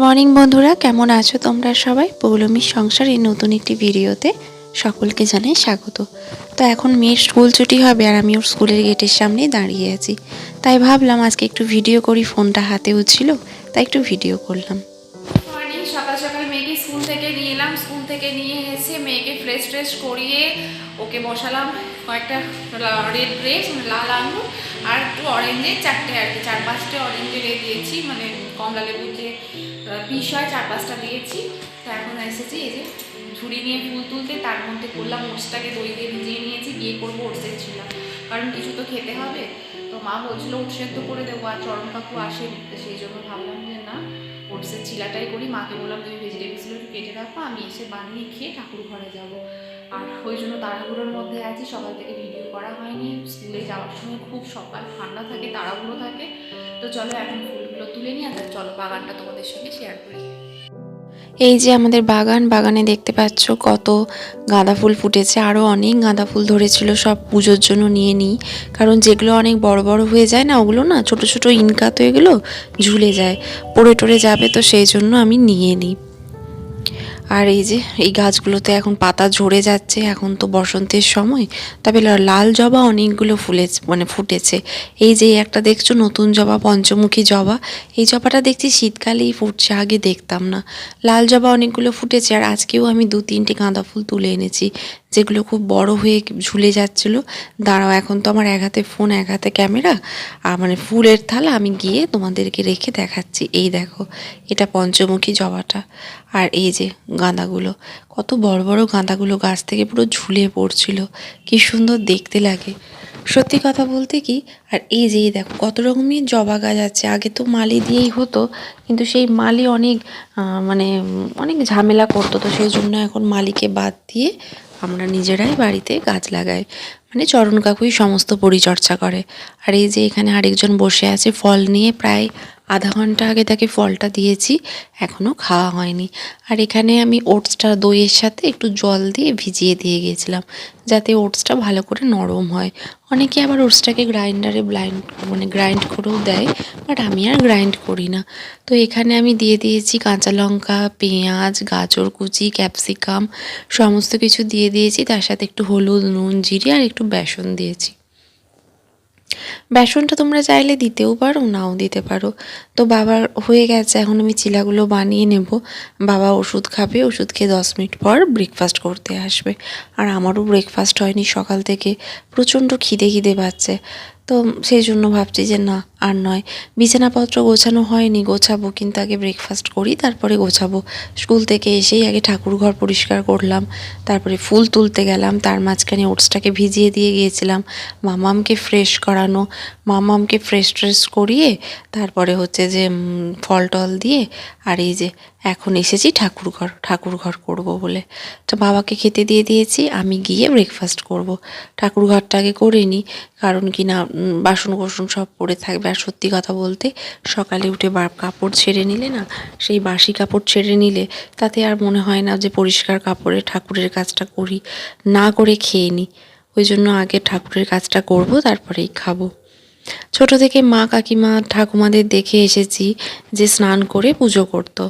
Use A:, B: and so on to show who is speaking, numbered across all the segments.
A: Morning বন্ধুরা, কেমন আছো তোমরা সবাই? পৌলমীর সংসার এই নতুন একটি ভিডিওতে সকলকে জানাই স্বাগত। তো এখন মেয়ের স্কুল ছুটি হবে আর আমি ওর স্কুলের গেটের সামনেই দাঁড়িয়ে আছি, তাই ভাবলাম আজকে একটু ভিডিও করি। ফোনটা হাতেও ছিল, তাই একটু ভিডিও করলাম।
B: মর্নিং, সকাল সকাল মেয়েকে স্কুল থেকে নিয়ে এলাম। স্কুল থেকে নিয়ে এসে মেয়েকে ফ্রেশ করিয়ে ওকে বসালাম কয়েকটা রেড গ্রেপস মানে লাল আঙুর আর একটু অরেঞ্জের চারটে আর কি 4-5টে অরেঞ্জের দিয়েছি, মানে কমলা লেবুর যে পিস হয় 4-5টা দিয়েছি। তো এখন এসেছি এই যে ঝুড়ি নিয়ে ফুল তুলতে, তার মধ্যে করলাম ওটসটাকে দই দিয়ে ভিজিয়ে নিয়েছি, বিয়ে করবো ওটসের ছিলাম, কারণ কিছু তো খেতে হবে। তো মা বলছিল ওট সেদ্ধ করে দেবো, আর চরণ কাকু আসেনি, তো সেই জন্য ভাবলাম যে না, ওটসের চিলাটাই করি। মাকে বললাম তুমি ভেজিটেবলসগুলো একটু কেটে রাখো, আমি এসে বানিয়ে খেয়ে ঠাকুর ঘরে যাব। আর ওই জন্য তাড়াহুড়োর মধ্যে আছি, সকাল থেকে ভিডিও করা হয়নি। স্কুলে যাওয়ার সময় খুব সকাল ঠান্ডা থাকে, তাড়াহুড়ো থাকে। তো চলো এখন ফুলগুলো তুলে নিয়ে আর চলো বাগানটা তোমাদের সঙ্গে শেয়ার করি।
A: এই যে আমাদের বাগানে দেখতে পাচ্ছ কত গাঁদা ফুল ফুটেছে, আরও অনেক গাঁদা ফুল ধরেছিল, সব পুজোর জন্য নিয়ে নিই। কারণ যেগুলো অনেক বড় বড় হয়ে যায় না, ওগুলো না ছোট ছোট ইনকা, তো এগুলো ঝুলে যায়, পড়ে টরে যাবে, তো সেই জন্য আমি নিয়ে নিই। আর এই যে এই গাছগুলোতে এখন পাতা ঝরে যাচ্ছে, এখন তো বসন্তের সময়। তবে লাল জবা অনেকগুলো ফুটেছে। এই যে একটা দেখছো নতুন জবা, পঞ্চমুখী জবা, এই জবাটা দেখছি শীতকালেই ফুটছে, আগে দেখতাম না। লাল জবা অনেকগুলো ফুটেছে, আর আজকেও আমি 2-3টে গাঁদা ফুল তুলে এনেছি, যেগুলো খুব বড় হয়ে ঝুলে যাচ্ছিলো। দাঁড়াও, এখন তো আমার এক হাতে ফোন এক হাতে ক্যামেরা, আর মানে ফুলের থালা, আমি গিয়ে তোমাদেরকে রেখে দেখাচ্ছি। এই দেখো, এটা পঞ্চমুখী জবাটা, আর এই যে গাঁদাগুলো, কত বড় বড় গাঁদাগুলো গাছ থেকে পুরো ঝুলে পড়ছিল, কি সুন্দর দেখতে লাগে সত্যি কথা বলতে কি। আর এই যে দেখো কত রকমের জবা গাছ আছে, আগে তো মালি দিয়েই হতো, কিন্তু সেই মালি অনেক ঝামেলা করতো, তো সেই জন্য এখন মালিকে বাদ দিয়ে আমরা নিজেরাই বাড়িতে গাছ লাগাই, মানে চরণ কাকুই সমস্ত পরিচর্যা করে। আর এই যে এখানে আরেকজন বসে আছে ফল নিয়ে, প্রায় আধা ঘন্টা আগে তাকে ফলটা দিয়েছি, এখনও খাওয়া হয়নি। আর এখানে আমি ওটসটা দইয়ের সাথে একটু জল দিয়ে ভিজিয়ে দিয়ে গিয়েছিলাম, যাতে ওটসটা ভালো করে নরম হয়। অনেকে আবার ওটসটাকে গ্রাইন্ডারে গ্রাইন্ড করেও দেয়, বাট আমি আর গ্রাইন্ড করি না। তো এখানে আমি দিয়ে দিয়েছি কাঁচা লঙ্কা, পেঁয়াজ, গাজর কুচি, ক্যাপসিকাম, সমস্ত কিছু দিয়ে দিয়েছি, তার সাথে একটু হলুদ, নুন, জিরে আর একটু বেসন দিয়েছি। বেসনটা তোমরা চাইলে দিতেও পারো, নাও দিতে পারো। তো বাবার হয়ে গেছে, এখন আমি চিলাগুলো বানিয়ে নেব। বাবা ওষুধ খাবে, ওষুধ খেয়ে 10 মিনিট পর ব্রেকফাস্ট করতে আসবে। আর আমারও ব্রেকফাস্ট হয়নি সকাল থেকে, প্রচণ্ড খিদে পাচ্ছে। তো সেই জন্য ভাবছি যে না, আর নয়। বিছানাপত্র গোছানো হয়নি, গোছাবো, কিন্তু আগে ব্রেকফাস্ট করি, তারপরে গোছাবো। স্কুল থেকে এসেই আগে ঠাকুর ঘর পরিষ্কার করলাম, তারপরে ফুল তুলতে গেলাম, তার মাঝখানে ওটসটাকে ভিজিয়ে দিয়ে গিয়েছিলাম। মামামকে ফ্রেশ করানো, মামামকে ফ্রেশ করিয়ে তারপরে হচ্ছে যে ফল টল দিয়ে, আর এই যে এখন এসেছি ঠাকুর ঘর করবো বলে। তো বাবাকে খেতে দিয়ে দিয়েছি, আমি গিয়ে ব্রেকফাস্ট করব। ঠাকুর ঘরটাকে করে নিই, কারণ কি না বাসন কোসন সব পড়ে থাকবে। আর সত্যি কথা বলতে, সকালে উঠে কাপড় ছেড়ে নিলে না, সেই বাসি কাপড় ছেড়ে নিলে তাতে আর মনে হয় না যে পরিষ্কার কাপড়ে ঠাকুরের কাজটা করি, না করে খেয়ে নিই। ওই জন্য আগে ঠাকুরের কাজটা করব, তারপরেই খাবো। ছোট থেকে মা, কাকিমা, ঠাকুমাদের দেখে এসেছি যে স্নান করে পুজো করতো,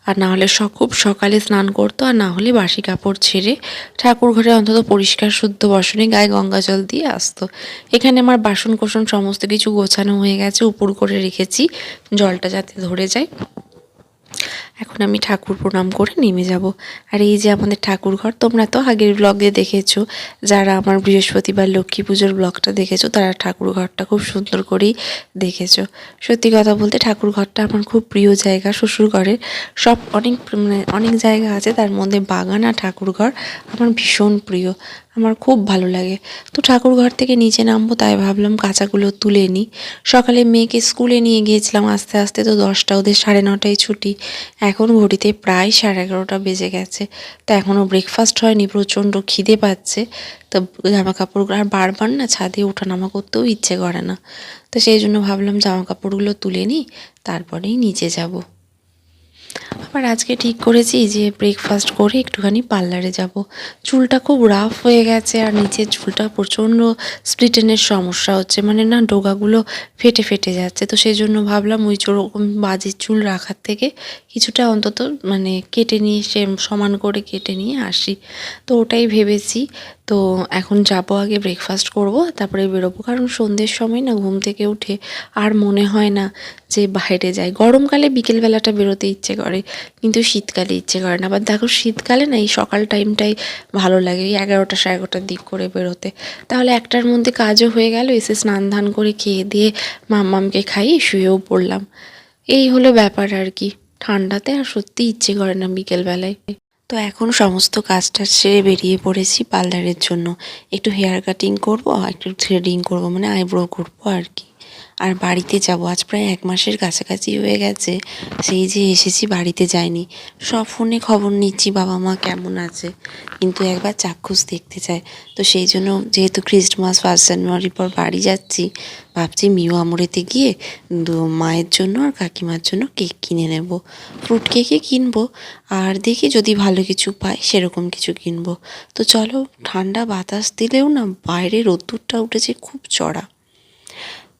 A: আর না হলে খুব সকালে স্নান করতো, আর না হলে বাসি কাপড় ছেড়ে ঠাকুর ঘরে অন্তত পরিষ্কার শুদ্ধ বসনে গায়ে গঙ্গা জল দিয়ে আসতো। এখানে আমার বাসন কোসন সমস্ত কিছু গোছানো হয়ে গেছে, উপর করে রেখেছি জলটা যাতে ধরে যায়। এখন আমি ঠাকুর প্রণাম করে নেমে যাব। আর এই যে আমাদের ঠাকুর ঘর, তোমরা তো আগের ব্লগে দেখেছো, যারা আমার বৃহস্পতিবার লক্ষ্মী পুজোর ব্লগটা দেখেছো, তারা ঠাকুর ঘরটা খুব সুন্দর করেই দেখেছো। সত্যি কথা বলতে ঠাকুর ঘরটা আমার খুব প্রিয় জায়গা। শ্বশুর ঘরের সব অনেক জায়গা আছে, তার মধ্যে বাগান আর ঠাকুর ঘর আমার ভীষণ প্রিয়, আমার খুব ভালো লাগে। তো ঠাকুর ঘর থেকে নিচে নামবো, তাই ভাবলাম কাঁচাগুলো তুলে নিই। সকালে মেয়েকে স্কুলে নিয়ে গিয়েছিলাম আস্তে আস্তে, তো 10টা, ওদের 9:30টায় ছুটি। এখন ঘড়িতে প্রায় 11:30 বেজে গেছে, তো এখনও ব্রেকফাস্ট হয়নি, প্রচণ্ড খিদে পাচ্ছে। তো জামা কাপড়গুলো, আর বারবার না ছাদে ওঠানামা করতেও ইচ্ছে করে না, তো সেই জন্য ভাবলাম জামা কাপড়গুলো তুলে নিই, তারপরেই নিচে যাব। আবার আজকে ঠিক করেছি যে ব্রেকফাস্ট করে একটুখানি পার্লারে যাব। চুলটা খুব রাফ হয়ে গেছে আর নিচের চুলটা প্রচণ্ড স্প্লিটেনের সমস্যা হচ্ছে, মানে না ডোগাগুলো ফেটে ফেটে যাচ্ছে। তো সেই জন্য ভাবলাম ওই ওরকম বাজে চুল রাখার থেকে কিছুটা অন্তত মানে কেটে নিয়ে সে সমান করে কেটে নিয়ে আসি। তো ওটাই ভেবেছি। তো এখন যাবো, আগে ব্রেকফাস্ট করব, তারপরে বেরোবো। কারণ সন্ধ্যের সময় না ঘুম থেকে উঠে আর মনে হয় না যে বাইরে যাই। গরমকালে বিকেলবেলাটা বেরোতে ইচ্ছে করে, কিন্তু শীতকালে ইচ্ছে করে না। আবার দেখো শীতকালে না এই সকাল টাইমটাই ভালো লাগে, এই 11টা 11:30 দিক করে বেরোতে। তাহলে একটার মধ্যে কাজও হয়ে গেল, এসে স্নান ধান করে খেয়ে দিয়ে মাম্মামকে খাইয়ে শুয়েও পড়লাম। এই হলো ব্যাপার আর কি। ঠান্ডাতে আর সত্যি ইচ্ছে করে না বিকেলবেলায়। তো এখন সমস্ত কাজটা সেরে বেরিয়ে পড়েছি পার্লারের জন্য। একটু হেয়ার কাটিং করব, একটু থ্রেডিং করব, মানে আইব্রো করবো আর কি। আর বাড়িতে যাব, আজ প্রায় 1 মাসের কাছাকাছি হয়ে গেছে সেই যে এসেছি, বাড়িতে যাইনি। সব ফোনে খবর নিচ্ছি বাবা মা কেমন আছে, কিন্তু একবার চাক্ষুষ দেখতে চায়। তো সেই জন্য যেহেতু ক্রিসমাস 1 জানুয়ারির পর বাড়ি যাচ্ছি, ভাবছি মিও আমরেতে গিয়ে মায়ের জন্য আর কাকিমার জন্য কেক কিনে নেব। ফ্রুট কেকই কিনবো, আর দেখি যদি ভালো কিছু পাই সেরকম কিছু কিনবো। তো চলো, ঠান্ডা বাতাস দিলেও না বাইরে রোদ্দুরটা উঠেছে খুব চড়া।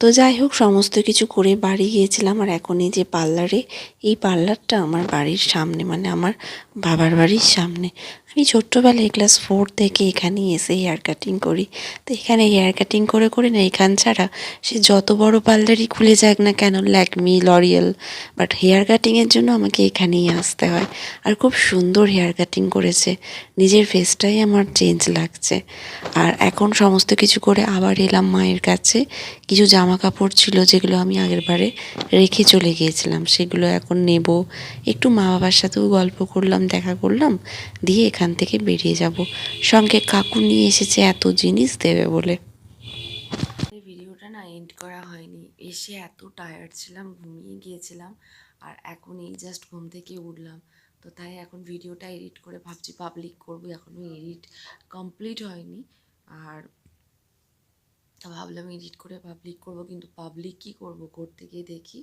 A: তো যাই হোক, সমস্ত কিছু করে বাড়ি গিয়েছিলাম। আর এখন এই যে পার্লারে, এই পার্লারটা আমার বাড়ির সামনে, মানে আমার বাবার বাড়ির সামনে। আমি ছোট্টবেলায় ক্লাস 4 থেকে এখানেই এসে হেয়ার কাটিং করি। তো এখানে হেয়ার কাটিং করে করে না, এখান ছাড়া সে যত বড় পার্লারই খুলে যাক না কেন, ল্যাকমি, লরিয়েল, বাট হেয়ার কাটিংয়ের জন্য আমাকে এখানেই আসতে হয়। আর খুব সুন্দর হেয়ার কাটিং করেছে, নিজের ফেসটাই আমার চেঞ্জ লাগছে। আর এখন সমস্ত কিছু করে আবার এলাম মায়ের কাছে। কিছু জামা কাপড় ছিল যেগুলো আমি আগের বারে রেখে চলে গিয়েছিলাম, সেগুলো এখন নেব। একটু মা বাবার সাথেও গল্প করলাম, দেখা করলাম, দিয়ে এখান থেকে বেরিয়ে যাব। সঙ্গে কাকু নিয়ে এসেছে এত জিনিস দেবে বলে। ভিডিওটা না এন্ড করা হয়নি, এসে এত টায়ার্ড ছিলাম, ঘুমিয়ে গিয়েছিলাম। আর এখন এই জাস্ট ঘুম থেকে উঠলাম। তো তাই এখন ভিডিওটা এডিট করে ভাবছি পাবলিক করবো, এখনও এডিট কমপ্লিট হয়নি। আর তো ভাবলাম এডিট করে পাবলিক করব, কিন্তু পাবলিক কী করব, করতে গিয়ে দেখি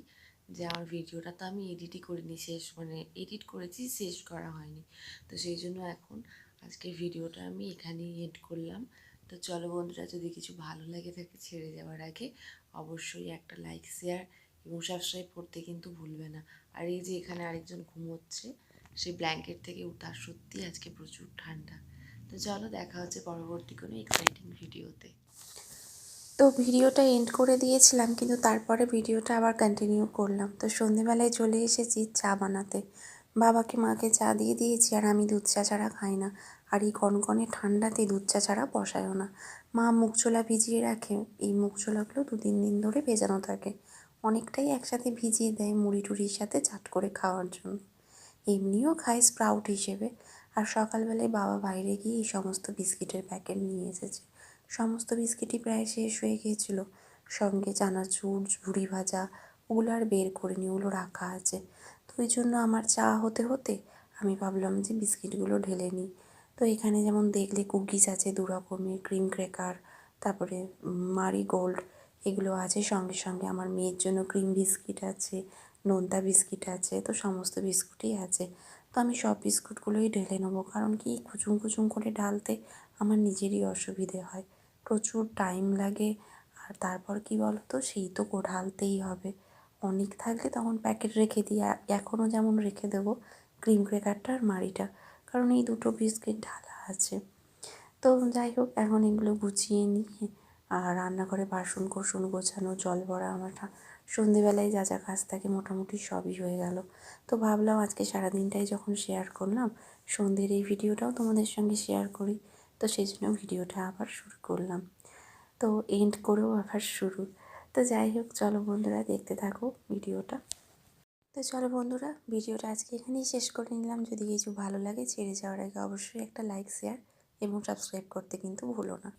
A: যে আমার ভিডিওটা তো আমি এডিটই করিনি, শেষ মানে এডিট করেছি, শেষ করা হয়নি। তো সেই জন্য এখন আজকের ভিডিওটা আমি এখানেই এড করলাম। তো চলো বন্ধুরা, যদি কিছু ভালো লাগে থাকে ছেড়ে যাওয়ার আগে অবশ্যই একটা লাইক, শেয়ার এবং সাবস্ক্রাইব করতে কিন্তু ভুলবে না। আর এই যে এখানে আরেকজন ঘুমোচ্ছে, সেই ব্ল্যাঙ্কেট থেকে উঠার, সত্যি আজকে প্রচুর ঠান্ডা। তো চলো, দেখা হচ্ছে পরবর্তী কোনো এক্সাইটিং ভিডিওতে। তো ভিডিওটা এন্ড করে দিয়েছিলাম, কিন্তু তারপরে ভিডিওটা আবার কন্টিনিউ করলাম। তো সন্ধেবেলায় চলে এসেছি চা বানাতে। বাবাকে মাকে চা দিয়ে দিয়েছি, আর আমি দুধ চা ছাড়া খাই না। আর এই কনকনে ঠান্ডাতে দুধ চা ছাড়া বসায়ও না। মা মুগ ছোলা ভিজিয়ে রাখে, এই মুগ ছোলাগুলো 2-3 দিন ধরে ভেজানো থাকে। অনেকটাই একসাথে ভিজিয়ে দেয় মুড়ি টুড়ির সাথে চাট করে খাওয়ার জন্য। এমনিও খাই স্প্রাউট হিসেবে। আর সকালবেলায় বাবা বাইরে গিয়ে এই সমস্ত বিস্কিটের প্যাকেট নিয়ে এসেছে। সমস্ত বিস্কিটই প্রায় শেষ হয়ে গিয়েছিলো, সঙ্গে চানাচুর, ঝুড়ি ভাজা, ওগুলো আর বের করিনি, ওগুলো রাখা আছে। তো ওই জন্য আমার চা হতে হতে আমি ভাবলাম যে বিস্কিটগুলো ঢেলে নিই। তো এখানে যেমন দেখলে কুকিজ আছে 2 রকমের, ক্রিম ক্র্যাকার, তারপরে মারিগোল্ড, এগুলো আছে। সঙ্গে সঙ্গে আমার মেয়ের জন্য ক্রিম বিস্কিট আছে, নোনতা বিস্কিট আছে। তো সমস্ত বিস্কুটই আছে। তো আমি সব বিস্কুটগুলোই ঢেলে নেবো, কারণ কি কুচুম কুচুম করে ঢালতে আমার নিজেরই অসুবিধে হয়, প্রচুর টাইম লাগে। আর তারপর কি বলো তো, সেই তো ঢালতেই হবে। অনেক থাকলে তখন প্যাকেট রেখে দিই, এখনও যেমন রেখে দেবো ক্রিম ক্র্যাকারটা আর মারিটা, কারণ এই দুটো বিস্কিট ঢালা আছে। তো যাই হোক, এখন এগুলো গুছিয়ে নিয়ে আর রান্নাঘরে বাসন কোসন গোছানো, জল ভরা, আমার সন্ধেবেলায় যা যা কাজ থাকে মোটামুটি সবই হয়ে গেল। তো ভাবলাম আজকে সারাদিনটাই যখন শেয়ার করলাম, সন্ধ্যের এই ভিডিওটাও তোমাদের সঙ্গে শেয়ার করি। তো সেই জন্য ভিডিওটা আবার শুরু করলাম। তো এন্ড করেও আবার শুরু। তো যাই হোক, চলো বন্ধুরা, দেখতে থাকো ভিডিওটা। তো চলো বন্ধুরা, ভিডিওটা আজকে এখানেই শেষ করে নিলাম। যদি কিছু ভালো লাগে ছেড়ে যাওয়ার আগে অবশ্যই একটা লাইক, শেয়ার এবং সাবস্ক্রাইব করতে কিন্তু ভুলো না।